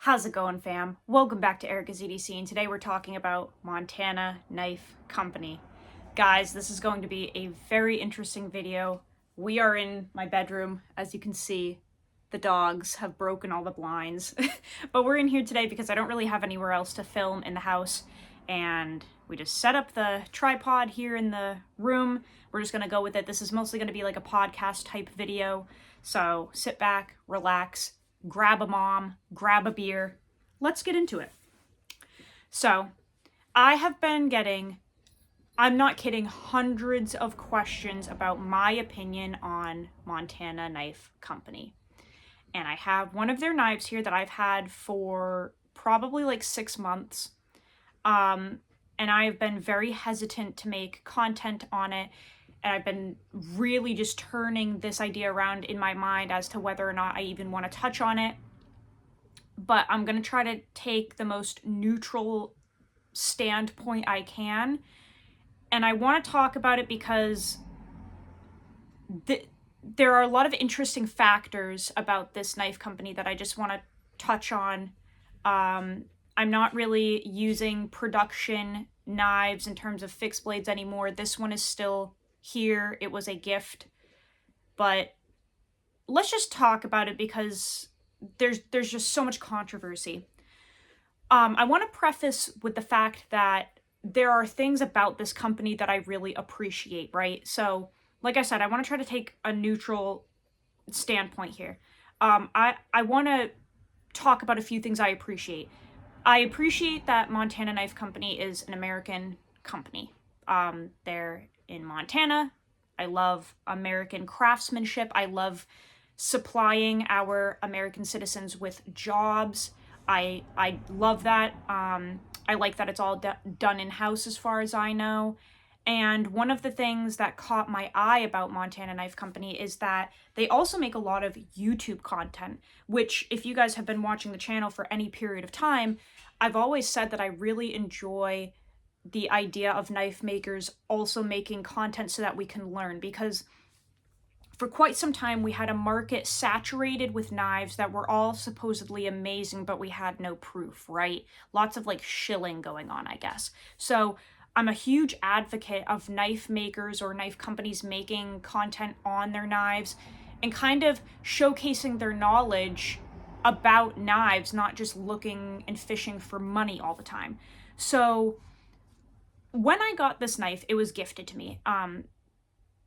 How's it going, fam? Welcome back to Erica's EDC, and today we're talking about Montana Knife Company. Guys, this is going to be a very interesting video. We are in my bedroom. As you can see, the dogs have broken all the blinds. But we're in here today because I don't really have anywhere else to film in the house, and we just set up the tripod here in the room. We're just gonna go with it. This is mostly gonna be like a podcast type video, so sit back, relax, grab a mom, grab a beer. Let's get into it. So, I have been getting, I'm not kidding, hundreds of questions about my opinion on Montana Knife Company. And I have one of their knives here that I've had for probably like 6 months. And I've been very hesitant to make content on it. And I've been really just turning this idea around in my mind as to whether or not I even want to touch on it. But I'm going to try to take the most neutral standpoint I can. I want to talk about it because there are a lot of interesting factors about this knife company that I just want to touch on. I'm not really using production knives in terms of fixed blades anymore. This one is still here. It was a gift, but let's just talk about it because there's just so much controversy. I want to preface with the fact that there are things about this company that I really appreciate, right? So, like I said, I want to try to take a neutral standpoint here. I want to talk about a few things I appreciate. I appreciate that Montana Knife Company is an American company. They're in Montana. I love American craftsmanship. I love supplying our American citizens with jobs. I love that. I like that it's all done in-house as far as I know. And one of the things that caught my eye about Montana Knife Company is that they also make a lot of YouTube content, which if you guys have been watching the channel for any period of time, I've always said that I really enjoy the idea of knife makers also making content so that we can learn, because for quite some time we had a market saturated with knives that were all supposedly amazing, but we had no proof, right? Lots of like shilling going on, I guess. So I'm a huge advocate of knife makers or knife companies making content on their knives and kind of showcasing their knowledge about knives, not just looking and fishing for money all the time. So when I got this knife, it was gifted to me.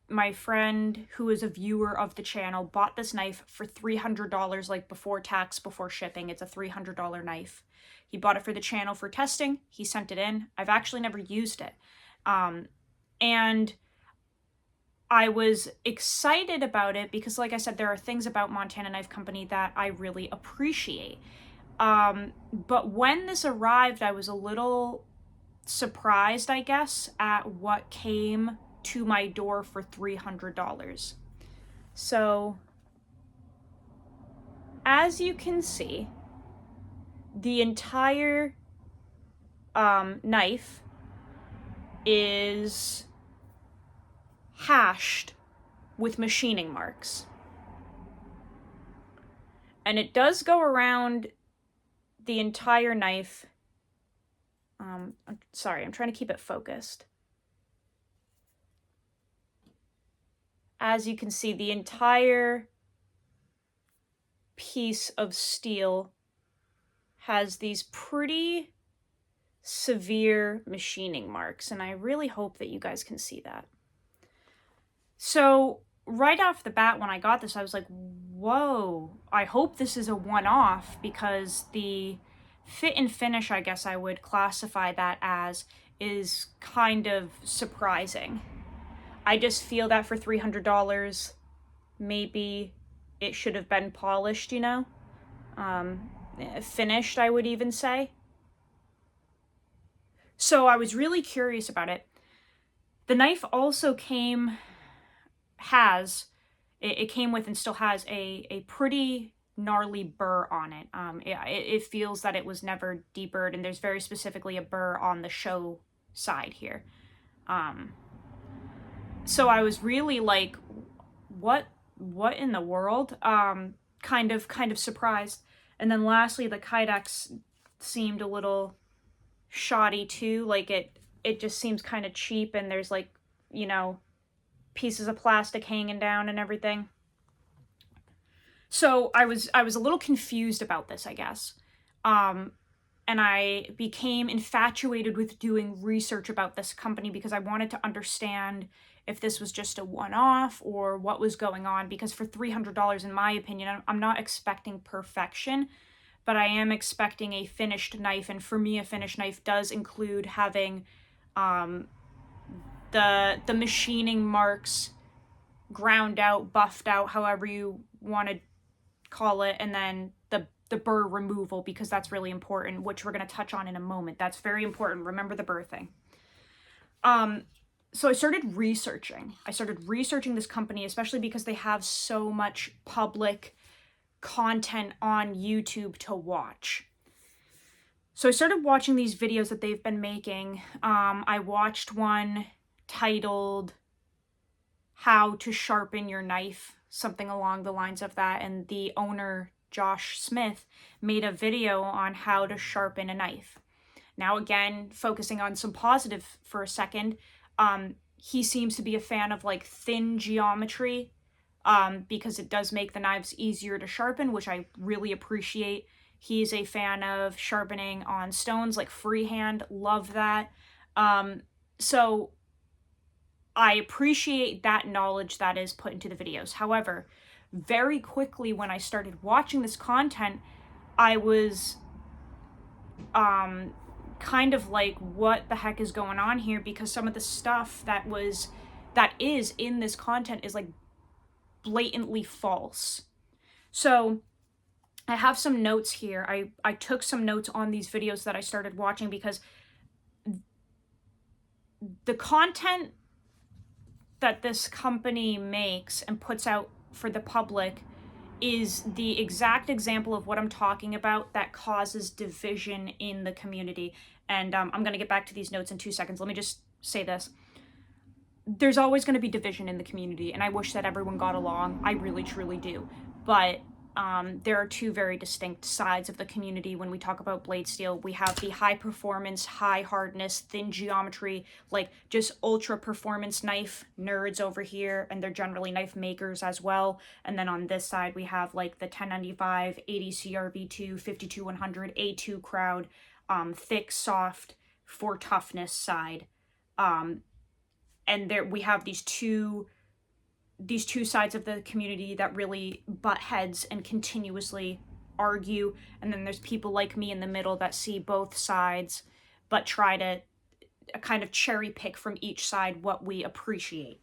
My friend, who is a viewer of the channel, bought this knife for $300, like before tax, before shipping. It's a $300 knife. He bought it for the channel for testing. He sent it in. I've actually never used it. And I was excited about it because, like I said, there are things about Montana Knife Company that I really appreciate. But when this arrived, I was a little surprised, I guess, at what came to my door for $300. So, as you can see, the entire knife is hashed with machining marks. And it does go around the entire knife. Sorry, I'm trying to keep it focused. As you can see, the entire piece of steel has these pretty severe machining marks, and I really hope that you guys can see that. So right off the bat, when I got this, I was like, whoa, I hope this is a one-off, because the fit and finish, I guess I would classify that as, is kind of surprising. I just feel that for $300, maybe it should have been polished, you know? Finished, I would even say. So I was really curious about it. The knife also came with and still has a pretty gnarly burr on it. It feels that it was never deburred, and there's very specifically a burr on the show side here. So I was really like, what in the world? Kind of surprised. And then lastly, the Kydex seemed a little shoddy too. Like it just seems kind of cheap, and there's like, you know, pieces of plastic hanging down and everything. So I was a little confused about this, I guess. And I became infatuated with doing research about this company because I wanted to understand if this was just a one-off or what was going on, because for $300, in my opinion, I'm not expecting perfection, but I am expecting a finished knife. And for me, a finished knife does include having the machining marks ground out, buffed out, however you want to call it, and then the burr removal, because that's really important, which we're going to touch on in a moment. That's very important. Remember the burr thing. So I started researching. This company, especially because they have so much public content on YouTube to watch. So I started watching these videos that they've been making. I watched one titled How to Sharpen Your Knife, something along the lines of that, and the owner, Josh Smith, made a video on how to sharpen a knife. Now, again, focusing on some positive for a second, he seems to be a fan of like thin geometry, because it does make the knives easier to sharpen, which I really appreciate. He's a fan of sharpening on stones, like freehand. Love that. So I appreciate that knowledge that is put into the videos. However, very quickly when I started watching this content, I was kind of like, what the heck is going on here? Because some of the stuff that is in this content is like blatantly false. So I have some notes here. I took some notes on these videos that I started watching, because the content that this company makes and puts out for the public is the exact example of what I'm talking about that causes division in the community. And I'm going to get back to these notes in 2 seconds. Let me just say this. There's always going to be division in the community, and I wish that everyone got along. I really, truly do. But there are two very distinct sides of the community when we talk about blade steel. We have the high performance, high hardness, thin geometry, like just ultra performance knife nerds over here, and they're generally knife makers as well. And then on this side, we have like the 1095, 80 CRV2, 52-100, A2 crowd, thick, soft, for toughness side. And there we have these two sides of the community that really butt heads and continuously argue. And then there's people like me in the middle that see both sides, but try to kind of cherry pick from each side what we appreciate.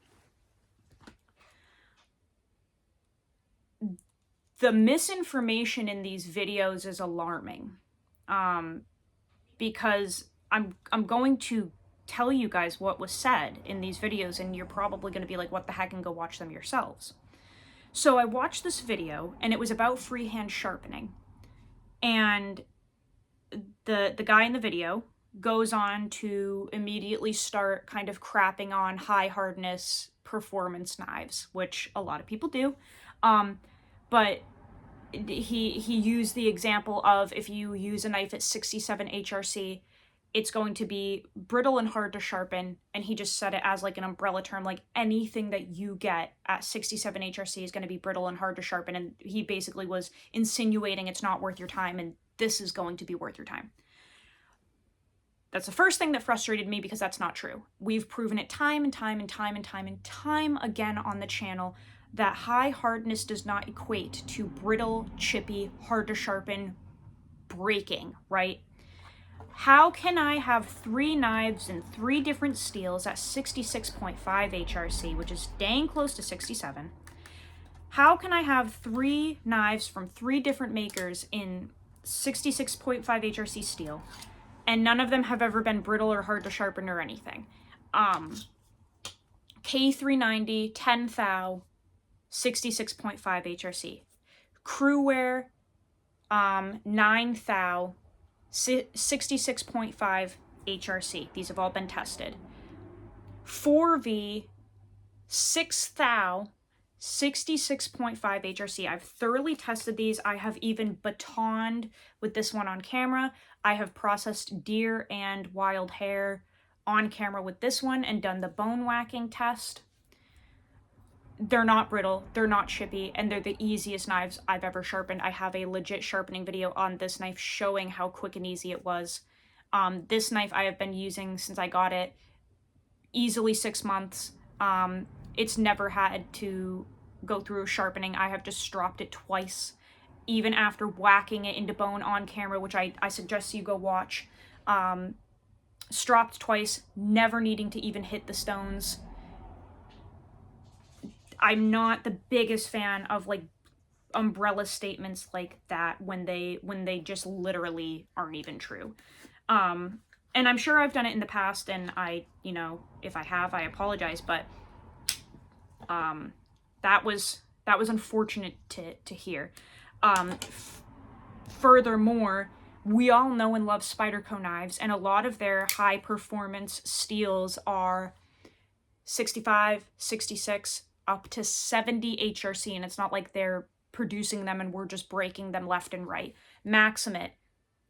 The misinformation in these videos is alarming, because I'm going to tell you guys what was said in these videos, and you're probably going to be like, what the heck, and go watch them yourselves. So I watched this video, and it was about freehand sharpening. And the guy in the video goes on to immediately start kind of crapping on high hardness performance knives, which a lot of people do. But he used the example of, if you use a knife at 67 HRC, it's going to be brittle and hard to sharpen. And he just said it as like an umbrella term, like anything that you get at 67 HRC is going to be brittle and hard to sharpen. And he basically was insinuating it's not worth your time, and this is going to be worth your time. That's the first thing that frustrated me, because that's not true. We've proven it time and time and time and time and time again on the channel that high hardness does not equate to brittle, chippy, hard to sharpen, breaking, right? How can I have 3 knives in 3 different steels at 66.5 HRC, which is dang close to 67? How can I have 3 knives from 3 different makers in 66.5 HRC steel, and none of them have ever been brittle or hard to sharpen or anything? K390, 10 thou, 66.5 HRC. Crewwear, 9 thou, 66.5 HRC. These have all been tested. 4V, 6 thou, 66.5 HRC. I've thoroughly tested these. I have even batoned with this one on camera. I have processed deer and wild hare on camera with this one and done the bone whacking test. They're not brittle, they're not chippy, and they're the easiest knives I've ever sharpened. I have a legit sharpening video on this knife showing how quick and easy it was. This knife I have been using since I got it, easily 6 months. It's never had to go through a sharpening. I have just stropped it twice, even after whacking it into bone on camera, which I suggest you go watch. Stropped twice, never needing to even hit the stones. I'm not the biggest fan of like umbrella statements like that when they just literally aren't even true. And I'm sure I've done it in the past, and I, you know, if I have, I apologize, but that was unfortunate to hear. Furthermore, we all know and love Spyderco knives, and a lot of their high performance steels are 65, 66, up to 70 HRC, and it's not like they're producing them and we're just breaking them left and right. Maximum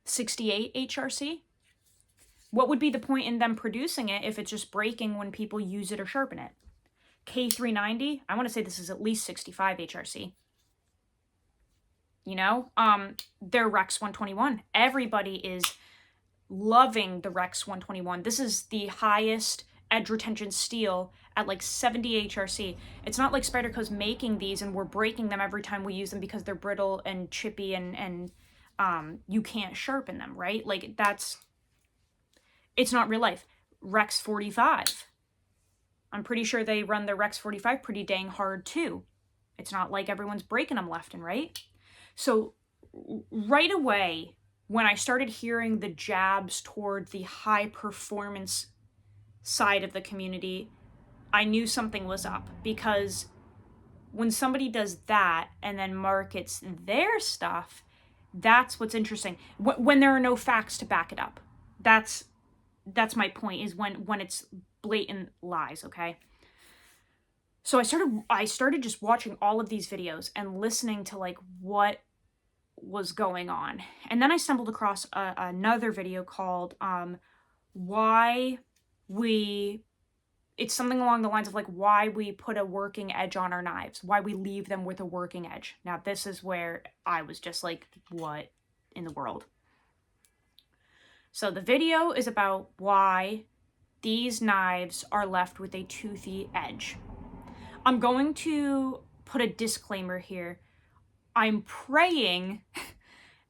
68 HRC. What would be the point in them producing it if it's just breaking when people use it or sharpen it? K390, I want to say this is at least 65 HRC. You know, their Rex 121. Everybody is loving the Rex 121. This is the highest edge retention steel at like 70 HRC. It's not like Spyderco's making these and we're breaking them every time we use them because they're brittle and chippy and you can't sharpen them, right? Like it's not real life. Rex 45. I'm pretty sure they run the Rex 45 pretty dang hard too. It's not like everyone's breaking them left and right. So right away, when I started hearing the jabs toward the high performance side of the community, I knew something was up, because when somebody does that and then markets their stuff, that's what's interesting. When there are no facts to back it up. That's my point, is when it's blatant lies, okay? So I started just watching all of these videos and listening to like what was going on. And then I stumbled across another video called it's something along the lines of like why we put a working edge on our knives, why we leave them with a working edge. Now this is where I was just like, what in the world? So the video is about why these knives are left with a toothy edge. I'm going to put a disclaimer here. I'm praying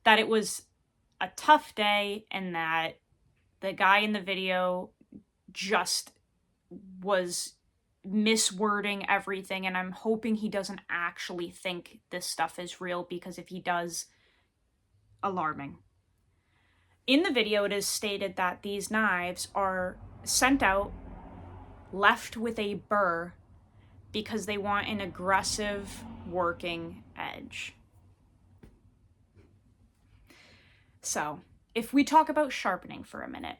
that it was a tough day and that the guy in the video just was miswording everything, and I'm hoping he doesn't actually think this stuff is real, because if he does, alarming. In the video, it is stated that these knives are sent out, left with a burr, because they want an aggressive working edge. So, if we talk about sharpening for a minute,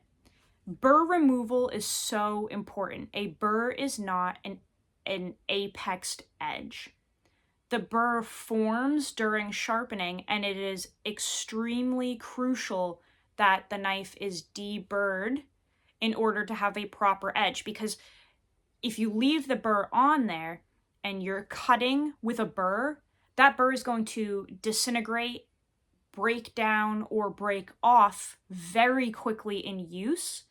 burr removal is so important. A burr is not an apexed edge. The burr forms during sharpening, and it is extremely crucial that the knife is deburred in order to have a proper edge, because if you leave the burr on there and you're cutting with a burr, that burr is going to disintegrate, break down, or break off very quickly in use,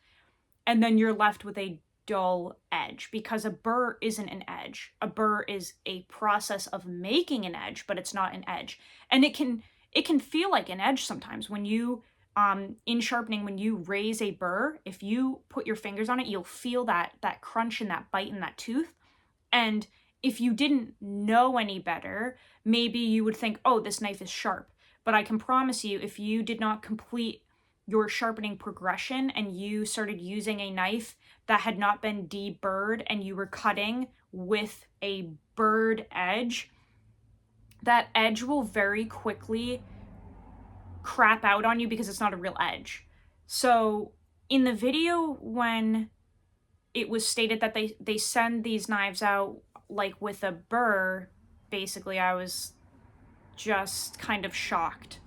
and then you're left with a dull edge, because a burr isn't an edge. A burr is a process of making an edge, but it's not an edge. And it can feel like an edge sometimes when you in sharpening, when you raise a burr, if you put your fingers on it, you'll feel that crunch and that bite in that tooth. And if you didn't know any better, maybe you would think, oh, this knife is sharp. But I can promise you, if you did not complete your sharpening progression and you started using a knife that had not been deburred and you were cutting with a burred edge, that edge will very quickly crap out on you because it's not a real edge. So in the video, when it was stated that they send these knives out like with a burr, basically I was just kind of shocked.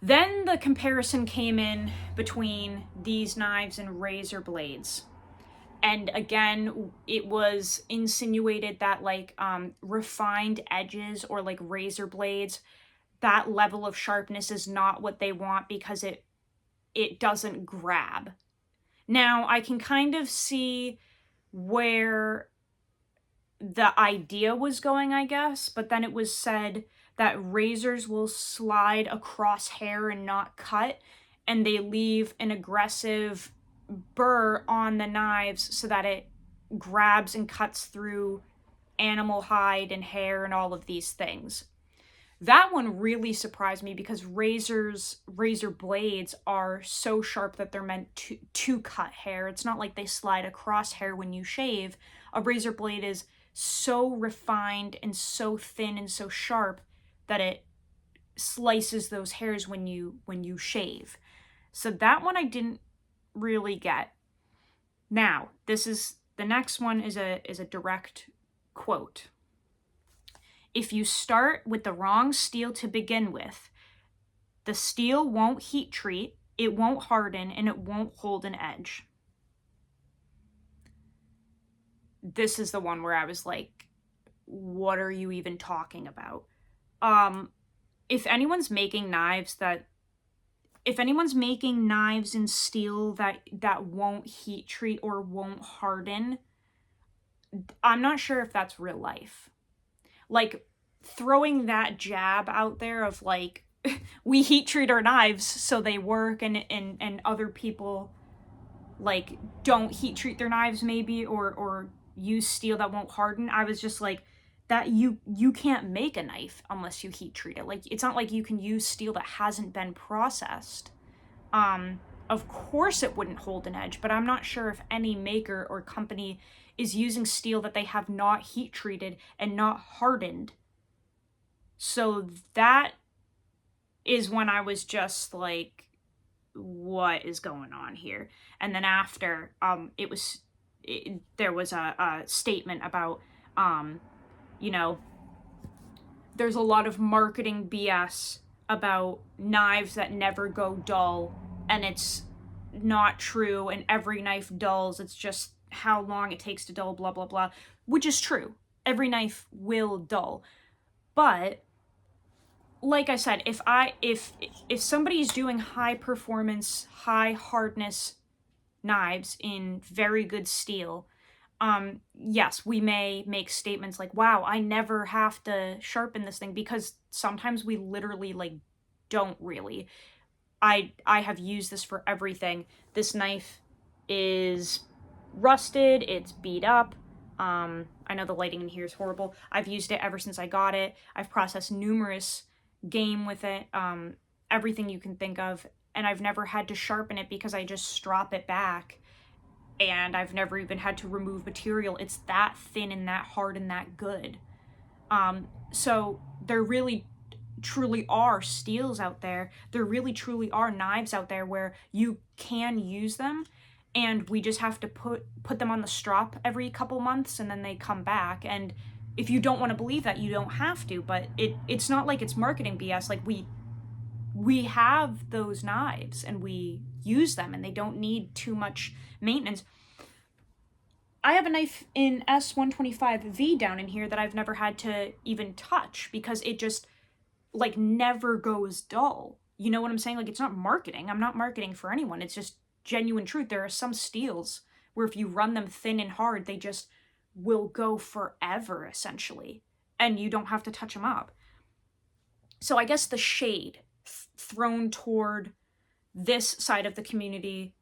Then the comparison came in between these knives and razor blades. And again, it was insinuated that like refined edges or like razor blades, that level of sharpness is not what they want because it doesn't grab. Now, I can kind of see where the idea was going, I guess, but then it was said that razors will slide across hair and not cut, and they leave an aggressive burr on the knives so that it grabs and cuts through animal hide and hair and all of these things. That one really surprised me because razor blades are so sharp that they're meant to cut hair. It's not like they slide across hair when you shave. A razor blade is so refined and so thin and so sharp that it slices those hairs when you shave. So that one I didn't really get. Now, the next one is a direct quote. If you start with the wrong steel to begin with, the steel won't heat treat, it won't harden, and it won't hold an edge. This is the one where I was like, what are you even talking about? If anyone's making knives in steel that won't heat treat or won't harden, I'm not sure if that's real life. Like, throwing that jab out there of like, we heat treat our knives so they work, and other people like don't heat treat their knives maybe, or use steel that won't harden. I was just like, that you can't make a knife unless you heat treat it. Like, it's not like you can use steel that hasn't been processed. Of course it wouldn't hold an edge, but I'm not sure if any maker or company is using steel that they have not heat treated and not hardened. So that is when I was just like, what is going on here? And then after, there was a statement about, there's a lot of marketing BS about knives that never go dull, and it's not true, and every knife dulls, it's just how long it takes to dull, blah blah blah, which is true. Every knife will dull. But like I said, if somebody's doing high performance, high hardness knives in very good steel, yes, we may make statements like, wow, I never have to sharpen this thing, because sometimes we literally like don't really. I have used this for everything. This knife is rusted, it's beat up. I know the lighting in here is horrible. I've used it ever since I got it. I've processed numerous game with it, everything you can think of, and I've never had to sharpen it because I just strop it back, and I've never even had to remove material. It's that thin and that hard and that good. So there really truly are steels out there. There really truly are knives out there where you can use them, and we just have to put them on the strop every couple months, and then they come back. And if you don't want to believe that, you don't have to, but it's not like it's marketing BS. Like, we have those knives and we use them, and they don't need too much maintenance. I have a knife in S125V down in here that I've never had to even touch because it just like never goes dull. You know what I'm saying? Like, it's not marketing. I'm not marketing for anyone. It's just genuine truth. There are some steels where if you run them thin and hard, they just will go forever, essentially, and you don't have to touch them up. So I guess the shade thrown toward this side of the community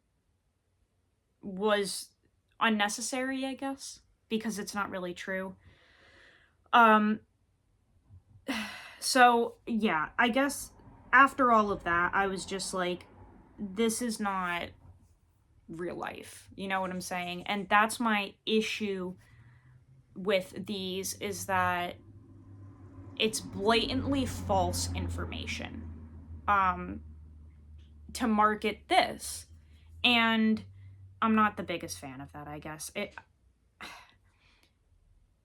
was unnecessary, I guess, because it's not really true. So yeah, I guess after all of that, I was just like, this is not real life. You know what I'm saying? And that's my issue with these, is that it's blatantly false information to market this. And I'm not the biggest fan of that, I guess.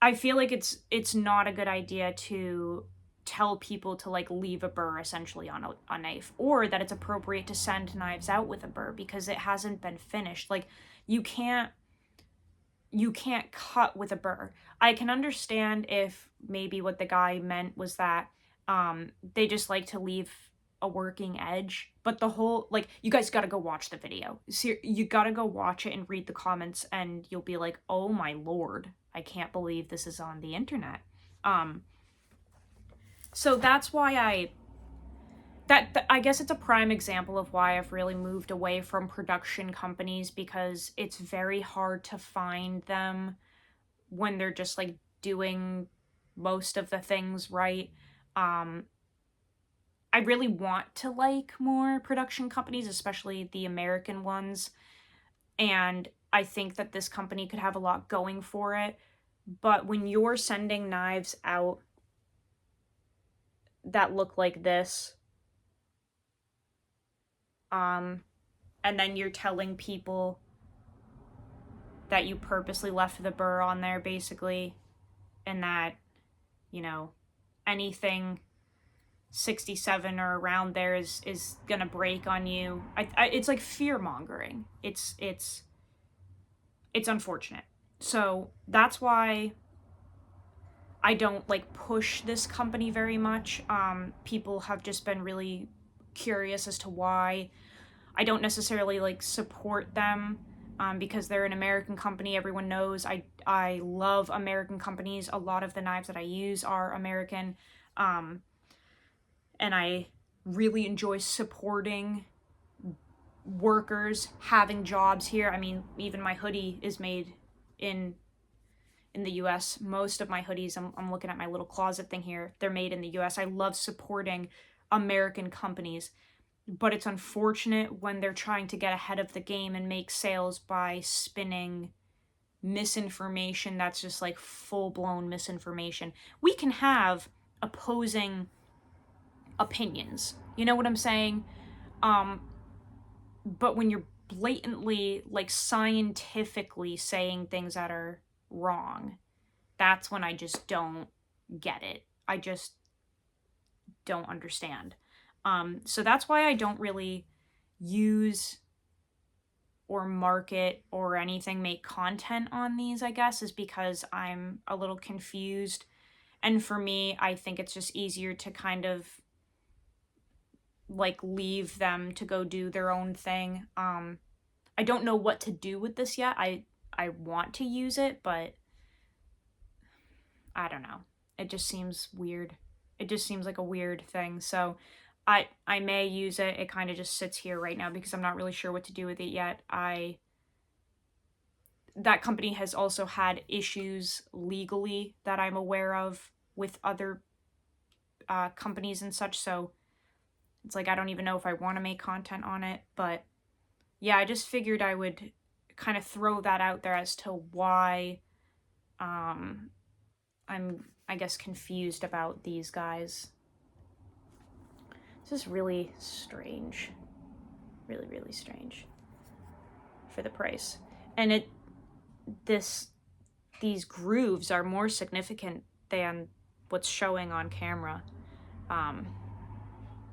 I feel like it's not a good idea to tell people to like leave a burr essentially on a knife, or that it's appropriate to send knives out with a burr because it hasn't been finished. Like you can't cut with a burr. I can understand if maybe what the guy meant was that they just like to leave a working edge, but the whole, like, you guys got to go watch the video. You got to go watch it and read the comments, and you'll be like, "Oh my lord, I can't believe this is on the internet." Um so that's why I guess it's a prime example of why I've really moved away from production companies, because it's very hard to find them when they're just like doing most of the things right. Um, I really want to like more production companies, especially the American ones. And I think that this company could have a lot going for it. But when you're sending knives out that look like this, and then you're telling people that you purposely left the burr on there, basically, and that, you know, anything 67 or around there is gonna break on you. It's like fear mongering. It's unfortunate. So that's why I don't like push this company very much. People have just been really curious as to why I don't necessarily like support them, because they're an American company. Everyone knows I love American companies. A lot of the knives that I use are American, and I really enjoy supporting workers having jobs here. I mean, even my hoodie is made in the US. Most of my hoodies, I'm looking at my little closet thing here, they're made in the US. I love supporting American companies, but it's unfortunate when they're trying to get ahead of the game and make sales by spinning misinformation that's just like full-blown misinformation. We can have opposing opinions, you know what I'm saying? But when you're blatantly like scientifically saying things that are wrong, that's when I just don't get it. I just don't understand. So that's why I don't really use or market or anything, make content on these, I guess, is because I'm a little confused. And for me, I think it's just easier to kind of like leave them to go do their own thing. I don't know what to do with this yet. I want to use it, but I don't know. It just seems weird. It just seems like a weird thing. So I may use it. It kind of just sits here right now because I'm not really sure what to do with it yet. That company has also had issues legally that I'm aware of with other companies and such, so it's like I don't even know if I want to make content on it. But yeah, I just figured I would kind of throw that out there as to why I'm, I guess, confused about these guys. This is really strange. Really, really strange for the price. And these grooves are more significant than what's showing on camera.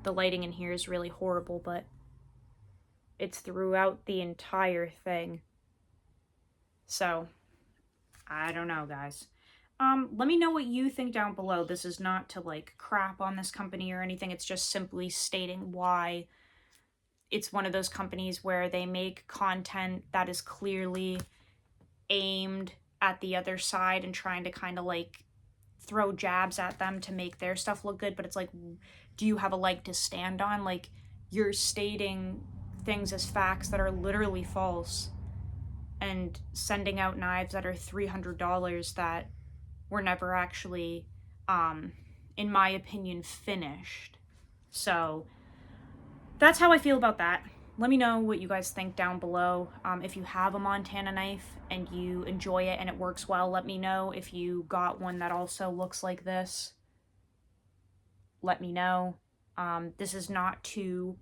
The lighting in here is really horrible, but it's throughout the entire thing. So, I don't know, guys. Let me know what you think down below. This is not to like crap on this company or anything. It's just simply stating why it's one of those companies where they make content that is clearly aimed at the other side and trying to kind of like throw jabs at them to make their stuff look good. But it's like, do you have a leg to stand on? Like, you're stating things as facts that are literally false and sending out knives that are $300 that were never actually, in my opinion, finished. So that's how I feel about that. Let me know what you guys think down below. If you have a Montana knife and you enjoy it and it works well, let me know. If you got one that also looks like this, let me know. This is not to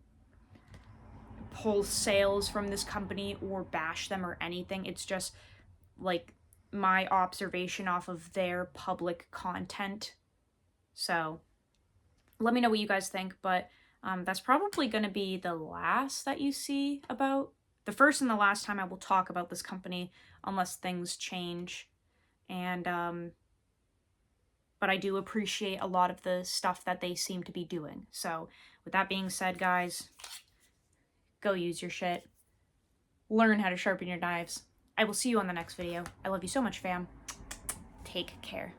pull sales from this company or bash them or anything. It's just like my observation off of their public content. So let me know what you guys think, but that's probably going to be the last that you see about, the first and the last time I will talk about this company unless things change. And but I do appreciate a lot of the stuff that they seem to be doing. So with that being said, guys, go use your shit. Learn how to sharpen your knives. I will see you on the next video. I love you so much, fam. Take care.